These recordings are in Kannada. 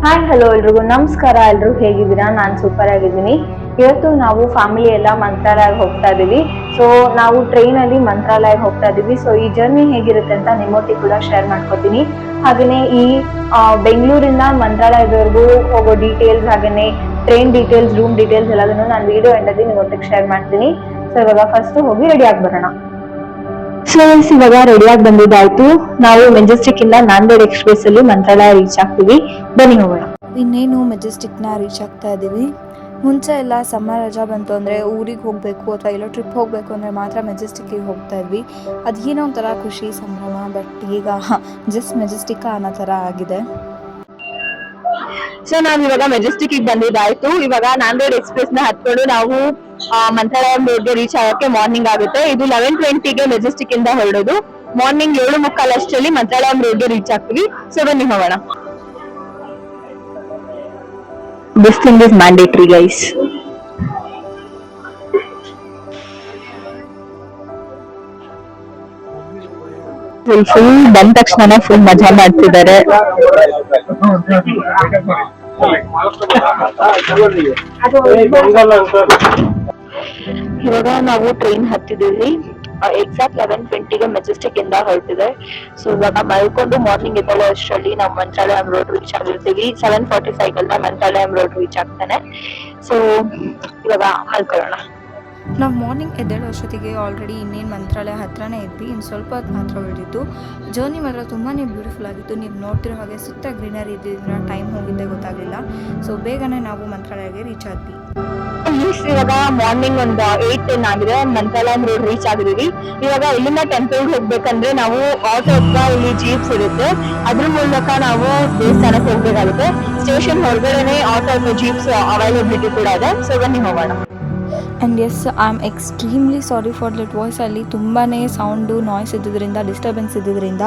ಹಾಯ್ ಹಲೋ ಎಲ್ರಿಗೂ ನಮಸ್ಕಾರ. ಎಲ್ರು ಹೇಗಿದ್ದೀರಾ? ನಾನು ಸೂಪರ್ ಆಗಿದ್ದೀನಿ. ಇವತ್ತು ನಾವು ಫ್ಯಾಮಿಲಿ ಎಲ್ಲ ಮಂತ್ರಾಲಯಕ್ಕೆ ಹೋಗ್ತಾ ಇದೀವಿ. ಸೊ ನಾವು ಟ್ರೈನ್ ಅಲ್ಲಿ ಮಂತ್ರಾಲಯಕ್ಕೆ ಹೋಗ್ತಾ ಇದೀವಿ. ಸೊ ಈ ಜರ್ನಿ ಹೇಗಿರುತ್ತೆ ಅಂತ ನಿಮ್ಮೊಟ್ಟಿಗೆ ಕೂಡ ಶೇರ್ ಮಾಡ್ಕೊತೀನಿ. ಹಾಗೇನೆ ಈ ಬೆಂಗಳೂರಿಂದ ಮಂತ್ರಾಲಯದವರೆಗೂ ಹೋಗೋ ಡೀಟೇಲ್ಸ್, ಹಾಗೇನೆ ಟ್ರೈನ್ ಡೀಟೇಲ್ಸ್, ರೂಮ್ ಡೀಟೇಲ್ಸ್ ಎಲ್ಲದನ್ನು ನಾನು ವಿಡಿಯೋ ಎಂಡಲ್ಲಿ ನಿಮ್ಮೊಟ್ಟಿಗೆ ಶೇರ್ ಮಾಡ್ತೀನಿ. ಸೊ ಇವಾಗ ಫಸ್ಟ್ ಹೋಗಿ ರೆಡಿ ಆಗಿ ಬರೋಣ. ಸೊ ಇವಾಗ ರೆಡಿಯಾಗಿ ಬಂದಿದ್ದಾಯ್ತು. ನಾವು ಮೆಜೆಸ್ಟಿಕ್ ಇಂದ ನಾಂದೇಡ್ ಎಕ್ಸ್ಪ್ರೆಸ್ ಅಲ್ಲಿ ಮಂತ್ರಾಲಯ ರೀಚ್ ಆಗ್ತೀವಿ. ಬನ್ನಿ ಹೋಗೋಣ. ಇನ್ನೇನು ಮೆಜೆಸ್ಟಿಕ್ನ ರೀಚ್ ಆಗ್ತಾ ಇದ್ದೀವಿ. ಮುಂಚೆ ಎಲ್ಲ ಸಮ್ಮರ್ ರಜಾ ಬಂತು ಅಂದರೆ ಊರಿಗೆ ಹೋಗಬೇಕು ಅಥವಾ ಎಲ್ಲೋ ಟ್ರಿಪ್ ಹೋಗಬೇಕು ಅಂದರೆ ಮಾತ್ರ ಮೆಜೆಸ್ಟಿಕ್ಕಿಗೆ ಹೋಗ್ತಾ ಇದ್ವಿ. ಅದೇನೋ ಒಂಥರ ಖುಷಿ ಸಂಭ್ರಮ. ಬಟ್ ಈಗ ಜಸ್ಟ್ ಮೆಜೆಸ್ಟಿಕ್ ಅನ್ನೋ ಥರ ಆಗಿದೆ. ಸೊ ನಾವ್ ಇವಾಗ ಮೆಜೆಸ್ಟಿಕ್ ಬಂದಿದ್ದಾಯ್ತು. ಇವಾಗ ನಾಂದೇಡ್ ಎಕ್ಸ್ಪ್ರೆಸ್ ನ ಹತ್ಕೊಂಡು ನಾವು ಮಂತ್ರಾಲಯ ರೋಡ್ಗೆ ರೀಚ್ ಆಗಕ್ಕೆ ಮಾರ್ನಿಂಗ್ ಆಗುತ್ತೆ. ಇದು 11:20ಗೆ ಮೆಜೆಸ್ಟಿಕ್ ಇಂದ ಹೊರಡೋದು. ಮಾರ್ನಿಂಗ್ 7:45 ಅಷ್ಟರಲ್ಲಿ ಮಂತ್ರಾಲಯ ರೋಡ್ಗೆ ರೀಚ್ ಆಗ್ತೀವಿ. ಸೊ ಬನ್ನಿ ಹೋಗೋಣ. This thing is mandatory, guys. Full ಬಂದ ತಕ್ಷಣ ಫುಲ್ ಮಜಾ ಮಾಡ್ತಿದ್ದಾರೆ. ಇವಾಗ ನಾವು ಟ್ರೈನ್ ಹತ್ತಿದ್ದೀವಿ. ಎಕ್ಸಾಕ್ಟ್ 11:20ಗೆ ಮೆಜೆಸ್ಟಿಕ್ ಇಂದ ಹೊರಟಿದೆ. ಸೊ ಇವಾಗ ಮಲ್ಕೊಂಡು ಮಾರ್ನಿಂಗ್ ಎದ್ದಳು ಅಷ್ಟರಲ್ಲಿ ನಾವು ಮಂತ್ರಾಲಯಂ ರೋಡ್ ರೀಚ್ ಆಗಿರ್ತೀವಿ. 7:45 ಮಂತ್ರಾಲಯಂ ರೋಡ್ ರೀಚ್ ಆಗ್ತಾನೆ. ಸೊ ಇವಾಗ ಮಲ್ಕೊಳ್ಳೋಣ. ನಾವು ಮಾರ್ನಿಂಗ್ ಎದ್ದೇಳೋ ಅಷ್ಟೊತ್ತಿಗೆ ಆಲ್ರೆಡಿ ಇನ್ನೇನು ಮಂತ್ರಾಲಯ ಹತ್ರನೇ ಇದ್ವಿ. ಇನ್ನು ಸ್ವಲ್ಪ ಹೊತ್ತು ಮಾತ್ರ ಉಳಿದಿತ್ತು. ಜರ್ನಿ ಮಾತ್ರ ತುಂಬಾ ಬ್ಯೂಟಿಫುಲ್ ಆಗಿತ್ತು. ನೀವು ನೋಡ್ತಿರೋ ಹಾಗೆ ಸುತ್ತ ಗ್ರೀನರಿ ಇದ್ದಿದ್ದರಿಂದ ಟೈಮ್ ಹೋಗಿದ್ದೆ ಗೊತ್ತಾಗಲಿಲ್ಲ. ಸೊ ಬೇಗನೆ ನಾವು ಮಂತ್ರಾಲಯಗೆ ರೀಚ್ ಆದ್ವಿ. ಇವಾಗ ಮಾರ್ನಿಂಗ್ ಒಂದು 8:10 ಆಗಿದೆ. ಮಂತ್ರಾಲಯಂ ರೋಡ್ ರೀಚ್ ಆಗಿದೀವಿ. ಇವಾಗ ಇಲ್ಲಿಂದ ಟೆಂಪಲ್ ಹೋಗ್ಬೇಕಂದ್ರೆ ನಾವು ಆಟೋ ಅಥವಾ ಇಲ್ಲಿ ಜೀಪ್ಸ್ ಇರುತ್ತೆ, ಅದ್ರ ಮೂಲಕ ನಾವು ದೇವಸ್ಥಾನಕ್ಕೆ ಹೋಗ್ಬೇಕಾಗುತ್ತೆ. ಸ್ಟೇಷನ್ ಹೊರಗಡೆನೆ ಆಟೋ ಅಥವಾ ಜೀಪ್ಸ್ ಅವೈಲಬಿಲಿಟಿ ಕೂಡ ಇದೆ. ಸೊ ಬನ್ನಿ ಹೋಗೋಣ. And yes, I am extremely sorry for that voice. ಅಲ್ಲಿ ತುಂಬಾ ಸೌಂಡು ನಾಯ್ಸ್ ಇದ್ದಿದ್ದರಿಂದ, ಡಿಸ್ಟರ್ಬೆನ್ಸ್ ಇದ್ದಿದ್ದರಿಂದ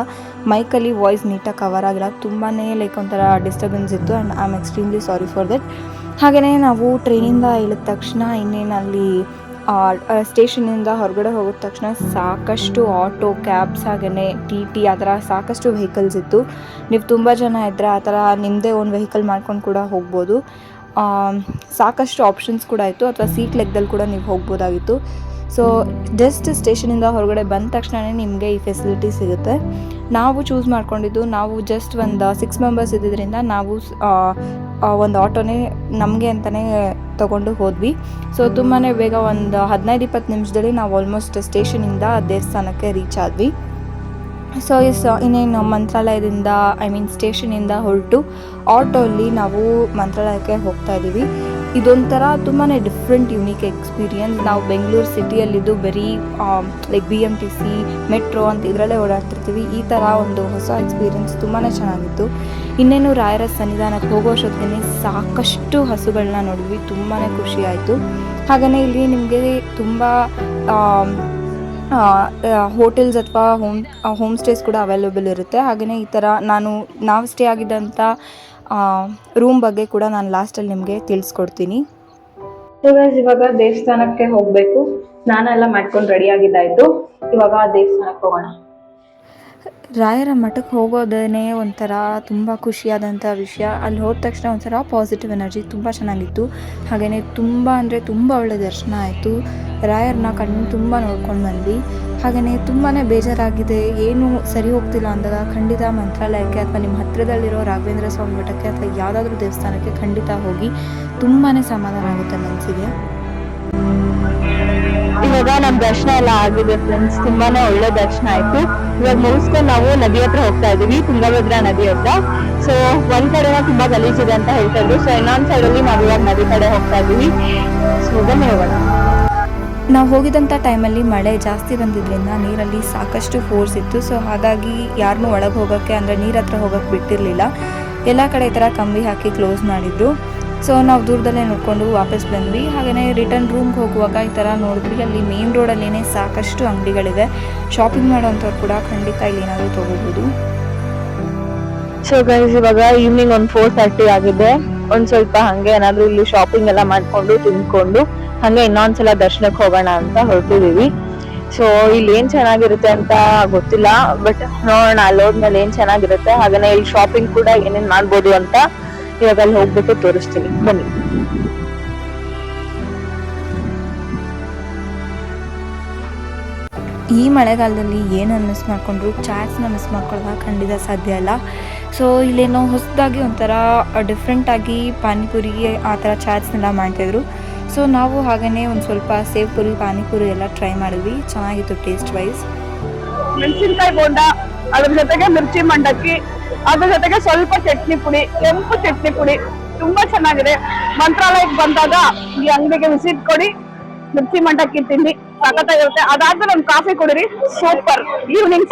ಮೈಕಲ್ಲಿ ವಾಯ್ಸ್ ನೀಟಾಗಿ ಕವರ್ ಆಗಿಲ್ಲ. ತುಂಬಾ ಲೈಕ್ ಒಂಥರ ಡಿಸ್ಟರ್ಬೆನ್ಸ್ ಇತ್ತು. And I am extremely sorry for that. ಹಾಗೆಯೇ ನಾವು ಟ್ರೈನಿಂದ ಇಳಿದ ತಕ್ಷಣ ಇನ್ನೇನು ಅಲ್ಲಿ ಸ್ಟೇಷನಿಂದ ಹೊರಗಡೆ ಹೋಗಿದ ತಕ್ಷಣ ಸಾಕಷ್ಟು ಆಟೋ, ಕ್ಯಾಬ್ಸ್, ಹಾಗೆಯೇ ಟಿ ಆ ಥರ ಸಾಕಷ್ಟು ವೆಹಿಕಲ್ಸ್ ಇತ್ತು. ನೀವು ತುಂಬ ಜನ ಇದ್ದರೆ ಆ ಥರ ನಿಮ್ಮದೇ ಓನ್ ವೆಹಿಕಲ್ ಮಾಡ್ಕೊಂಡು ಕೂಡ ಹೋಗ್ಬೋದು. ಸಾಕಷ್ಟು ಆಪ್ಷನ್ಸ್ ಕೂಡ ಇತ್ತು, ಅಥವಾ ಸೀಟ್ ಲೆಕ್ಕದಲ್ಲಿ ಕೂಡ ನೀವು ಹೋಗ್ಬೋದಾಗಿತ್ತು. ಸೊ ಜಸ್ಟ್ ಸ್ಟೇಷನಿಂದ ಹೊರಗಡೆ ಬಂದ ತಕ್ಷಣವೇ ನಿಮಗೆ ಈ ಫೆಸಿಲಿಟಿ ಸಿಗುತ್ತೆ. ನಾವು ಚೂಸ್ ಮಾಡ್ಕೊಂಡಿದ್ದು, ನಾವು ಜಸ್ಟ್ ಒಂದು 6 ಮೆಂಬರ್ಸ್ ಇದ್ದಿದ್ದರಿಂದ ನಾವು ಒಂದು ಆಟೋನೇ ನಮಗೆ ಅಂತಲೇ ತೊಗೊಂಡು ಹೋದ್ವಿ. ಸೊ ತುಂಬಾ ಬೇಗ ಒಂದು 15-20 ನಿಮಿಷದಲ್ಲಿ ನಾವು ಆಲ್ಮೋಸ್ಟ್ ಸ್ಟೇಷನಿಂದ ದೇವಸ್ಥಾನಕ್ಕೆ ರೀಚ್ ಆದ್ವಿ. ಸೊ ಇನ್ನೇನು ಮಂತ್ರಾಲಯದಿಂದ ಸ್ಟೇಷನಿಂದ ಹೊರಟು ಆಟೋಲ್ಲಿ ನಾವು ಮಂತ್ರಾಲಯಕ್ಕೆ ಹೋಗ್ತಾ ಇದ್ದೀವಿ. ಇದೊಂಥರ ತುಂಬಾ ಡಿಫ್ರೆಂಟ್ ಯುನೀಕ್ ಎಕ್ಸ್ಪೀರಿಯನ್ಸ್. ನಾವು ಬೆಂಗಳೂರು ಸಿಟಿಯಲ್ಲಿದ್ದು ಬರೀ ಲೈಕ್ BMTC, ಮೆಟ್ರೋ ಅಂತ ಇದರಲ್ಲೇ ಓಡಾಡ್ತಿರ್ತೀವಿ. ಈ ಥರ ಒಂದು ಹೊಸ ಎಕ್ಸ್ಪೀರಿಯನ್ಸ್ ತುಂಬಾ ಚೆನ್ನಾಗಿತ್ತು. ಇನ್ನೇನು ರಾಯರ ಸನ್ನಿಧಾನಕ್ಕೆ ಹೋಗೋ ಅಷ್ಟೊತ್ತಿಗೆ ಸಾಕಷ್ಟು ಹಸುಗಳನ್ನ ನೋಡಿದ್ವಿ. ತುಂಬಾ ಖುಷಿ ಆಯಿತು. ಹಾಗೆಯೇ ಇಲ್ಲಿ ನಿಮಗೆ ತುಂಬ ಹೋಟೆಲ್ಸ್ ಅಥವಾ ಹೋಮ್ ಸ್ಟೇಸ್ ಕೂಡ ಅವೈಲೇಬಲ್ ಇರುತ್ತೆ. ಹಾಗೆಯೇ ಈ ಥರ ನಾವು ಸ್ಟೇ ಆಗಿದ್ದಂಥ ರೂಮ್ ಬಗ್ಗೆ ಕೂಡ ನಾನು ಲಾಸ್ಟಲ್ಲಿ ನಿಮಗೆ ತಿಳಿಸ್ಕೊಡ್ತೀನಿ. ಇವಾಗ ದೇವಸ್ಥಾನಕ್ಕೆ ಹೋಗಬೇಕು. ಸ್ನಾನ ಮಾಡ್ಕೊಂಡು ರೆಡಿ ಆಗಿದ್ದಾಯಿತು. ಇವಾಗ ದೇವಸ್ಥಾನಕ್ಕೆ ಹೋಗೋಣ. ರಾಯರ ಮಠಕ್ಕೆ ಹೋಗೋದೇ ಒಂಥರ ತುಂಬ ಖುಷಿಯಾದಂಥ ವಿಷಯ. ಅಲ್ಲಿ ಹೋದ ತಕ್ಷಣ ಒಂಥರ ಪಾಸಿಟಿವ್ ಎನರ್ಜಿ, ತುಂಬ ಚೆನ್ನಾಗಿತ್ತು. ಹಾಗೆಯೇ ತುಂಬ ಅಂದರೆ ತುಂಬ ಒಳ್ಳೆ ದರ್ಶನ ಆಯಿತು. ರಾಯರನ್ನ ಕಣ್ಣು ತುಂಬ ನೋಡ್ಕೊಂಡು ಬಂದ್ವಿ. ಹಾಗೆಯೇ ತುಂಬಾ ಬೇಜಾರಾಗಿದೆ, ಏನು ಸರಿ ಹೋಗ್ತಿಲ್ಲ ಅಂದಾಗ ಖಂಡಿತ ಮಂತ್ರಾಲಯಕ್ಕೆ ಅಥವಾ ನಿಮ್ಮ ಹತ್ತಿರದಲ್ಲಿರೋ ರಾಘವೇಂದ್ರ ಸ್ವಾಮಿ ಮಠಕ್ಕೆ ಅಥವಾ ಯಾವುದಾದ್ರೂ ದೇವಸ್ಥಾನಕ್ಕೆ ಖಂಡಿತ ಹೋಗಿ. ತುಂಬಾ ಸಮಾಧಾನ ಆಗುತ್ತೆ ಮನಸ್ಸಿಗೆ. ಇವಾಗ ನಮ್ ದರ್ಶನ ಎಲ್ಲ ಆಗಿದೆ ಫ್ರೆಂಡ್ಸ್. ತುಂಬಾನೇ ಒಳ್ಳೆ ದರ್ಶನ ಆಯ್ತು. ಇವಾಗ ಮುಗಿಸ್ಕೊಂಡು ನಾವು ನದಿ ಹತ್ರ ಹೋಗ್ತಾ ಇದೀವಿ, ತುಂಗಭದ್ರಾ ನದಿ ಹತ್ರ. ಸೊ ಒಂದ್ ಕಡೆನ ತುಂಬಾ ಗಲೀಜಿದೆ ಅಂತ ಹೇಳ್ತಾ ಇದ್ರು. ಸೊ ಇನ್ನೊಂದ್ ಸೈಡ್ ಅಲ್ಲಿ ನಾವು ಇವಾಗ ನದಿ ಕಡೆ ಹೋಗ್ತಾ ಇದೀವಿ. ಸೊ ಬನ್ನಿ ಹೋಗೋಣ. ನಾವು ಹೋಗಿದ್ದಂಥ ಟೈಮಲ್ಲಿ ಮಳೆ ಜಾಸ್ತಿ ಬಂದಿದ್ದರಿಂದ ನೀರಲ್ಲಿ ಸಾಕಷ್ಟು ಫೋರ್ಸ್ ಇತ್ತು. ಸೊ ಹಾಗಾಗಿ ಯಾರನ್ನೂ ಒಳಗೆ ಹೋಗೋಕ್ಕೆ ಅಂದರೆ ನೀರ ಹತ್ರ ಹೋಗೋಕ್ಕೆ ಬಿಟ್ಟಿರಲಿಲ್ಲ. ಎಲ್ಲ ಕಡೆ ಈ ಥರ ಕಂಬಿ ಹಾಕಿ ಕ್ಲೋಸ್ ಮಾಡಿದ್ರು. ಸೊ ನಾವು ದೂರದಲ್ಲೇ ನೋಡಿಕೊಂಡು ವಾಪಸ್ ಬಂದ್ವಿ. ಹಾಗೆಯೇ ರಿಟರ್ನ್ ರೂಮ್ಗೆ ಹೋಗುವಾಗ ಈ ಥರ ನೋಡಿದ್ವಿ, ಅಲ್ಲಿ ಮೇನ್ ರೋಡಲ್ಲೇ ಸಾಕಷ್ಟು ಅಂಗಡಿಗಳಿವೆ. ಶಾಪಿಂಗ್ ಮಾಡೋವಂಥವ್ರು ಕೂಡ ಖಂಡಿತ ಇಲ್ಲಿ ಏನಾದರೂ ತೊಗೋಬೋದು. ಸೊ ಗೈಸ್, ಇವಾಗ ಈವ್ನಿಂಗ್ ಒಂದು 4:30 ಆಗಿದೆ. ಒಂದ್ ಸ್ವಲ್ಪ ಹಂಗೆ ಏನಾದ್ರು ಇಲ್ಲಿ ಶಾಪಿಂಗ್ ಎಲ್ಲ ಮಾಡ್ಕೊಂಡು ತಿನ್ಕೊಂಡು ಹಂಗೆ ಇನ್ನೊಂದ್ಸಲ ದರ್ಶನಕ್ಕೆ ಹೋಗೋಣ ಅಂತ ಹೊರಟಿದೀವಿ. ಸೊ ಇಲ್ಲಿ ಏನ್ ಚೆನ್ನಾಗಿರುತ್ತೆ ಅಂತ ಗೊತ್ತಿಲ್ಲ, ಬಟ್ ನೋಡೋಣ ಅಲ್ಲೋದ್ಮೇಲೆ ಏನ್ ಚೆನ್ನಾಗಿರುತ್ತೆ. ಹಾಗೇನೆ ಇಲ್ಲಿ ಶಾಪಿಂಗ್ ಕೂಡ ಏನೇನ್ ಮಾಡ್ಬೋದು ಅಂತ ಇವಾಗ ಅಲ್ಲಿ ಹೋಗ್ಬಿಟ್ಟು ತೋರಿಸ್ತೀನಿ, ಬನ್ನಿ. ಈ ಮಳೆಗಾಲದಲ್ಲಿ ಏನನ್ನು ಮಿಸ್ ಮಾಡಿಕೊಂಡ್ರು ಚಾಟ್ಸ್ನ ಮಿಸ್ ಮಾಡ್ಕೊಳ್ಳೋಕೆ ಖಂಡಿತ ಸಾಧ್ಯ ಇಲ್ಲ. ಸೊ ಇಲ್ಲೇನೋ ಹೊಸದಾಗಿ ಒಂಥರ ಡಿಫ್ರೆಂಟಾಗಿ ಪಾನಿಪುರಿ ಆ ಥರ ಚಾಟ್ಸ್ನೆಲ್ಲ ಮಾಡ್ತಾಯಿದ್ರು. ಸೊ ನಾವು ಹಾಗೆಯೇ ಒಂದು ಸ್ವಲ್ಪ ಸೇವ್ ಪುರಿ ಪಾನಿಪುರಿ ಎಲ್ಲ ಟ್ರೈ ಮಾಡಿದ್ವಿ, ಚೆನ್ನಾಗಿತ್ತು ಟೇಸ್ಟ್ ವೈಸ್. ಮೆಣಸಿನಕಾಯಿ ಬೋಂಡ, ಅದ್ರ ಜೊತೆಗೆ ಮಿರ್ಚಿ ಮಂಡಕ್ಕಿ, ಅದ್ರ ಜೊತೆಗೆ ಸ್ವಲ್ಪ ಚಟ್ನಿ ಪುಡಿ, ಕೆಂಪು ಚಟ್ನಿ ಪುಡಿ, ತುಂಬಾ ಚೆನ್ನಾಗಿದೆ. ಮಂತ್ರಾಲಯಕ್ಕೆ ಬಂದಾಗ ಈ ಅಂಗಡಿಗೆ ವಿಸಿಟ್ ಕೊಡಿ, ಮಿರ್ಚಿ ಮಂಡಕ್ಕಿ ತಿಂಡಿ ಸಖತ್ತಾಗಿರುತ್ತೆ. ಅದಾದ್ಮೇಲೆ ಒಂದು ಕಾಫಿ ಕುಡಿರಿ, ಸೂಪರ್ ಈವ್ನಿಂಗ್.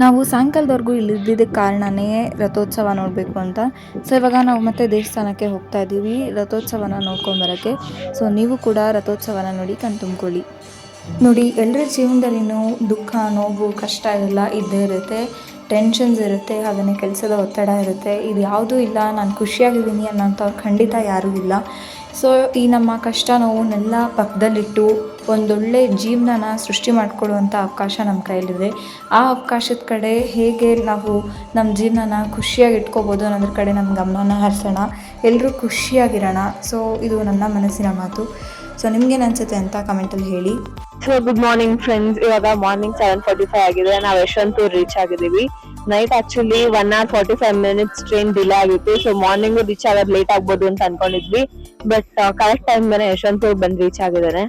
ನಾವು ಸಾಯಂಕಾಲದವರೆಗೂ ಇಲ್ಲಿದ್ದಕ್ಕೆ ಕಾರಣನೇ ರಥೋತ್ಸವ ನೋಡಬೇಕು ಅಂತ. ಸೊ ಇವಾಗ ನಾವು ಮತ್ತೆ ದೇವಸ್ಥಾನಕ್ಕೆ ಹೋಗ್ತಾ ಇದ್ದೀವಿ ರಥೋತ್ಸವನ ನೋಡ್ಕೊಂಬರೋಕ್ಕೆ. ಸೊ ನೀವು ಕೂಡ ರಥೋತ್ಸವನ ನೋಡಿ ಕಣ್ತುಂಬ್ಕೊಳ್ಳಿ. ನೋಡಿ, ಎಲ್ಲರ ಜೀವನದಲ್ಲಿನೂ ದುಃಖ, ನೋವು, ಕಷ್ಟ ಎಲ್ಲ ಇದ್ದೇ ಇರುತ್ತೆ. ಟೆನ್ಷನ್ಸ್ ಇರುತ್ತೆ, ಹಾಗೆಯೇ ಕೆಲಸದ ಒತ್ತಡ ಇರುತ್ತೆ. ಇದು ಯಾವುದೂ ಇಲ್ಲ, ನಾನು ಖುಷಿಯಾಗಿದ್ದೀನಿ ಅನ್ನೋಂಥವ್ರು ಖಂಡಿತ ಯಾರೂ ಇಲ್ಲ. ಸೊ ಈ ನಮ್ಮ ಕಷ್ಟ ನೋವನ್ನೆಲ್ಲ ಪಕ್ಕದಲ್ಲಿಟ್ಟು ಒಂದೊಳ್ಳೆ ಜೀವನನ ಸೃಷ್ಟಿ ಮಾಡಿಕೊಳ್ಳುವಂಥ ಅವಕಾಶ ನಮ್ಮ ಕೈಯಲ್ಲಿದೆ. ಆ ಅವಕಾಶದ ಕಡೆ ಹೇಗೆ ನಾವು ನಮ್ಮ ಜೀವನನ ಖುಷಿಯಾಗಿ ಇಟ್ಕೋಬೋದು ಅನ್ನೋದ್ರ ಕಡೆ ನಮ್ಮ ಗಮನನ ಹರಿಸೋಣ, ಎಲ್ಲರೂ ಖುಷಿಯಾಗಿರೋಣ. ಸೊ ಇದು ನನ್ನ ಮನಸ್ಸಿನ ಮಾತು. ಸೊ ನಿಮ್ಗೇನು ಅನಿಸುತ್ತೆ ಅಂತ ಕಮೆಂಟಲ್ಲಿ ಹೇಳಿ. ಸೊ ಗುಡ್ ಮಾರ್ನಿಂಗ್ ಫ್ರೆಂಡ್ಸ್, ಇವಾಗ ಮಾರ್ನಿಂಗ್ 7:45 ಆಗಿದೆ. ನಾವು ಯಶವಂತಪುರ ರೀಚ್ ಆಗಿದ್ದೀವಿ. Night actually 1 hour 45 minutes train delay ಆಗಿತ್ತು. ಸೊ ಮಾರ್ನಿಂಗ್ ರೀಚ್ ಆಗೋದು ಲೇಟ್ ಆಗ್ಬೋದು ಅಂತ ಅನ್ಕೊಂಡಿದ್ವಿ, ಬಟ್ ಕರೆಕ್ಟ್ ಟೈಮ್ ಮೇಲೆ ಯಶವಂತಪುರ ಬಂದು ರೀಚ್ ಆಗಿದ್ದಾರೆ.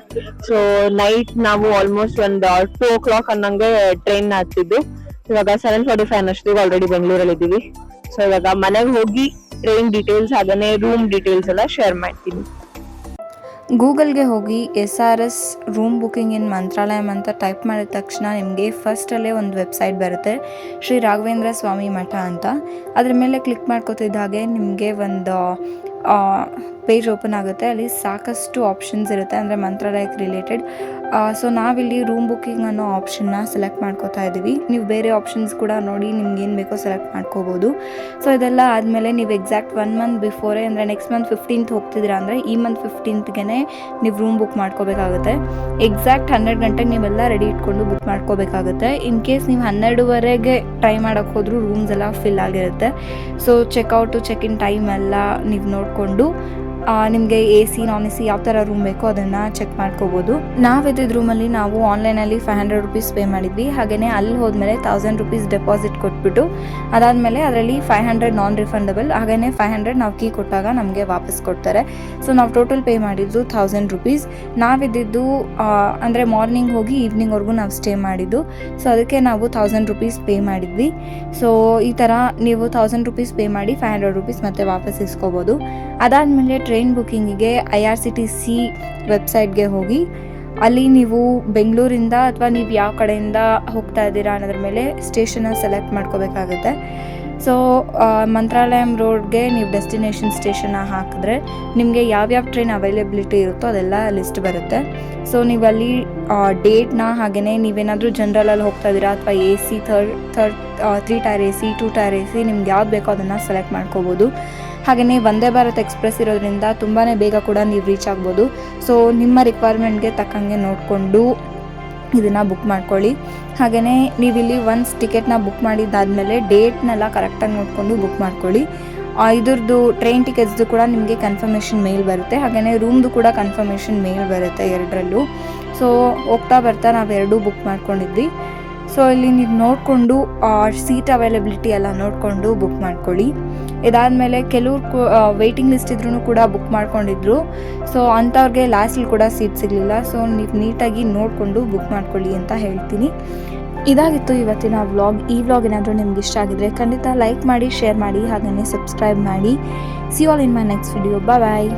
ಸೊ ನೈಟ್ ನಾವು ಆಲ್ಮೋಸ್ಟ್ ಒಂದು 2 o'clock ಅನ್ನಂಗೆ ಟ್ರೈನ್ ಹತ್ತಿದ್ದು. ಇವಾಗ 7:45 ಅಷ್ಟೊತ್ತಿಗೆ ಆಲ್ರೆಡಿ ಬೆಂಗಳೂರಲ್ಲಿ ಇದ್ದೀವಿ. ಸೊ ಇವಾಗ ಮನೆಗೆ ಹೋಗಿ ಟ್ರೈನ್ ಡೀಟೇಲ್ಸ್ ಹಾಗೇನೆ ರೂಮ್ ಡೀಟೇಲ್ಸ್ ಎಲ್ಲ ಶೇರ್ ಮಾಡ್ತೀನಿ. ಗೂಗಲ್ಗೆ ಹೋಗಿ SRS ರೂಮ್ ಬುಕ್ಕಿಂಗ್ ಇನ್ ಮಂತ್ರಾಲಯಂ ಅಂತ ಟೈಪ್ ಮಾಡಿದ ತಕ್ಷಣ ನಿಮಗೆ ಫಸ್ಟಲ್ಲೇ ಒಂದು ವೆಬ್ಸೈಟ್ ಬರುತ್ತೆ, ಶ್ರೀ ರಾಘವೇಂದ್ರ ಸ್ವಾಮಿ ಮಠ ಅಂತ. ಅದ್ರ ಮೇಲೆ ಕ್ಲಿಕ್ ಮಾಡ್ಕೋತಿದ್ದ ಹಾಗೆ ನಿಮಗೆ ಒಂದು ಪೇಜ್ ಓಪನ್ ಆಗುತ್ತೆ. ಅಲ್ಲಿ ಸಾಕಷ್ಟು ಆಪ್ಷನ್ಸ್ ಇರುತ್ತೆ, ಅಂದರೆ ಮಂತ್ರಾಲಯಕ್ಕೆ ರಿಲೇಟೆಡ್. ಸೊ ನಾವಿಲ್ಲಿ ರೂಮ್ ಬುಕ್ಕಿಂಗ್ ಅನ್ನೋ ಆಪ್ಷನ್ನ ಸೆಲೆಕ್ಟ್ ಮಾಡ್ಕೋತಾ ಇದ್ದೀವಿ. ನೀವು ಬೇರೆ ಆಪ್ಷನ್ಸ್ ಕೂಡ ನೋಡಿ ನಿಮ್ಗೇನು ಬೇಕೋ ಸೆಲೆಕ್ಟ್ ಮಾಡ್ಕೋಬೋದು. ಸೊ ಇದೆಲ್ಲ ಆದಮೇಲೆ ನೀವು ಎಕ್ಸಾಕ್ಟ್ 1 month ಬಿಫೋರೇ, ಅಂದರೆ ನೆಕ್ಸ್ಟ್ ಮಂತ್ 15th ಹೋಗ್ತಿದ್ದೀರಾ ಅಂದರೆ ಈ ಮಂತ್ 15th ನೀವು ರೂಮ್ ಬುಕ್ ಮಾಡ್ಕೋಬೇಕಾಗುತ್ತೆ. ಎಕ್ಸಾಕ್ಟ್ 12 ಗಂಟೆಗೆ ನೀವೆಲ್ಲ ರೆಡಿ ಇಟ್ಕೊಂಡು ಬುಕ್ ಮಾಡ್ಕೋಬೇಕಾಗುತ್ತೆ. ಇನ್ ಕೇಸ್ ನೀವು 12ವರೆಗೆ ಟ್ರೈ ಮಾಡೋಕ್ಕೆ ಹೋದರೂ ರೂಮ್ಸ್ ಎಲ್ಲ ಫಿಲ್ ಆಗಿರುತ್ತೆ. ಸೊ ಚೆಕ್ಔಟು ಚೆಕ್-ಇನ್ ಟೈಮ್ ಎಲ್ಲ ನೀವು ನೋಡಿಕೊಂಡು ನಿಮಗೆ AC ನಾನ್ AC ಯಾವ ಥರ ರೂಮ್ ಬೇಕೋ ಅದನ್ನು ಚೆಕ್ ಮಾಡ್ಕೋಬೋದು. ನಾವಿದ್ದಿದ್ದ ರೂಮಲ್ಲಿ ನಾವು ಆನ್ಲೈನಲ್ಲಿ 500 rupees ಪೇ ಮಾಡಿದ್ವಿ. ಹಾಗೆಯೇ ಅಲ್ಲಿ ಹೋದ್ಮೇಲೆ 1000 rupees ಡೆಪಾಸಿಟ್ ಕೊಟ್ಬಿಟ್ಟು ಅದಾದಮೇಲೆ ಅದರಲ್ಲಿ 500 ನಾನ್ ರಿಫಂಡಬಲ್, ಹಾಗೆಯೇ 500 ನಾವು ಕೀ ಕೊಟ್ಟಾಗ ನಮಗೆ ವಾಪಸ್ ಕೊಡ್ತಾರೆ. ಸೊ ನಾವು ಟೋಟಲ್ ಪೇ ಮಾಡಿದ್ದು 1000 rupees. ನಾವಿದ್ದಿದ್ದು ಅಂದರೆ ಮಾರ್ನಿಂಗ್ ಹೋಗಿ ಈವ್ನಿಂಗ್ವರೆಗೂ ನಾವು ಸ್ಟೇ ಮಾಡಿದ್ದು. ಸೊ ಅದಕ್ಕೆ ನಾವು 1000 rupees ಪೇ ಮಾಡಿದ್ವಿ. ಸೊ ಈ ಥರ ನೀವು 1000 rupees ಪೇ ಮಾಡಿ 500 rupees ಮತ್ತೆ ವಾಪಸ್ ಇಸ್ಕೋಬೋದು. ಅದಾದಮೇಲೆ ಟ್ರೈನ್ ಬುಕ್ಕಿಂಗಿಗೆ IRCTC ವೆಬ್ಸೈಟ್ಗೆ ಹೋಗಿ ಅಲ್ಲಿ ನೀವು ಬೆಂಗಳೂರಿಂದ ಅಥವಾ ನೀವು ಯಾವ ಕಡೆಯಿಂದ ಹೋಗ್ತಾ ಇದ್ದೀರಾ ಅನ್ನೋದ್ರ ಮೇಲೆ ಸ್ಟೇಷನ್ನ ಸೆಲೆಕ್ಟ್ ಮಾಡ್ಕೋಬೇಕಾಗುತ್ತೆ. ಸೊ ಮಂತ್ರಾಲಯಂ ರೋಡ್ಗೆ ನೀವು ಡೆಸ್ಟಿನೇಷನ್ ಸ್ಟೇಷನ್ನ ಹಾಕಿದ್ರೆ ನಿಮಗೆ ಯಾವ್ಯಾವ ಟ್ರೈನ್ ಅವೈಲೇಬಿಲಿಟಿ ಇರುತ್ತೋ ಅದೆಲ್ಲ ಲಿಸ್ಟ್ ಬರುತ್ತೆ. ಸೊ ನೀವು ಅಲ್ಲಿ ಡೇಟ್ನ, ಹಾಗೆಯೇ ನೀವೇನಾದರೂ ಜನರಲಲ್ಲಿ ಹೋಗ್ತಾ ಇದ್ದೀರಾ ಅಥವಾ AC 3 tyre AC 2 tyre AC ನಿಮ್ಗೆ ಯಾವ್ದು ಬೇಕೋ ಅದನ್ನು ಸೆಲೆಕ್ಟ್ ಮಾಡ್ಕೋಬೋದು. ಹಾಗೆಯೇ ವಂದೇ ಭಾರತ್ ಎಕ್ಸ್ಪ್ರೆಸ್ ಇರೋದ್ರಿಂದ ತುಂಬಾ ಬೇಗ ಕೂಡ ನೀವು ರೀಚ್ ಆಗ್ಬೋದು. ಸೊ ನಿಮ್ಮ ರಿಕ್ವೈರ್ಮೆಂಟ್ಗೆ ತಕ್ಕಂಗೆ ನೋಡಿಕೊಂಡು ಇದನ್ನು ಬುಕ್ ಮಾಡ್ಕೊಳ್ಳಿ. ಹಾಗೆಯೇ ನೀವಿಲ್ಲಿ ಒನ್ಸ್ ಟಿಕೆಟ್ನ ಬುಕ್ ಮಾಡಿದ್ದಾದಮೇಲೆ ಡೇಟ್ನೆಲ್ಲ ಕರೆಕ್ಟಾಗಿ ನೋಡಿಕೊಂಡು ಬುಕ್ ಮಾಡ್ಕೊಳ್ಳಿ. ಇದ್ರದ್ದು ಟ್ರೈನ್ ಟಿಕೆಟ್ಸ್ದು ಕೂಡ ನಿಮಗೆ ಕನ್ಫರ್ಮೇಷನ್ ಮೇಲ್ ಬರುತ್ತೆ, ಹಾಗೆಯೇ ರೂಮ್ದು ಕೂಡ ಕನ್ಫರ್ಮೇಷನ್ ಮೇಲ್ ಬರುತ್ತೆ, ಎರಡರಲ್ಲೂ. ಸೊ ಹೋಗ್ತಾ ಬರ್ತಾ ನಾವು ಎರಡೂ ಬುಕ್ ಮಾಡ್ಕೊಂಡಿದ್ವಿ. ಸೊ ಇಲ್ಲಿ ನೀವು ನೋಡಿಕೊಂಡು ಸೀಟ್ ಅವೈಲಬಿಲಿಟಿ ಎಲ್ಲ ನೋಡಿಕೊಂಡು ಬುಕ್ ಮಾಡ್ಕೊಳ್ಳಿ. ಇದಾದಮೇಲೆ ಕೆಲವ್ರು ವೆಯ್ಟಿಂಗ್ ಲಿಸ್ಟ್ ಇದ್ರೂ ಕೂಡ ಬುಕ್ ಮಾಡ್ಕೊಂಡಿದ್ರು. ಸೊ ಅಂಥವ್ರಿಗೆ ಲಾಸ್ಟಲ್ಲಿ ಕೂಡ ಸೀಟ್ ಸಿಗಲಿಲ್ಲ. ಸೊ ನೀವು ನೀಟಾಗಿ ನೋಡಿಕೊಂಡು ಬುಕ್ ಮಾಡ್ಕೊಳ್ಳಿ ಅಂತ ಹೇಳ್ತೀನಿ. ಇದಾಗಿತ್ತು ಇವತ್ತಿನ ವ್ಲಾಗ್. ಈ ವ್ಲಾಗ್ ಏನಾದರೂ ನಿಮ್ಗೆ ಇಷ್ಟ ಆಗಿದ್ರೆ ಖಂಡಿತ ಲೈಕ್ ಮಾಡಿ, ಶೇರ್ ಮಾಡಿ, ಹಾಗೆಯೇ ಸಬ್ಸ್ಕ್ರೈಬ್ ಮಾಡಿ. See all in my next video. Bye.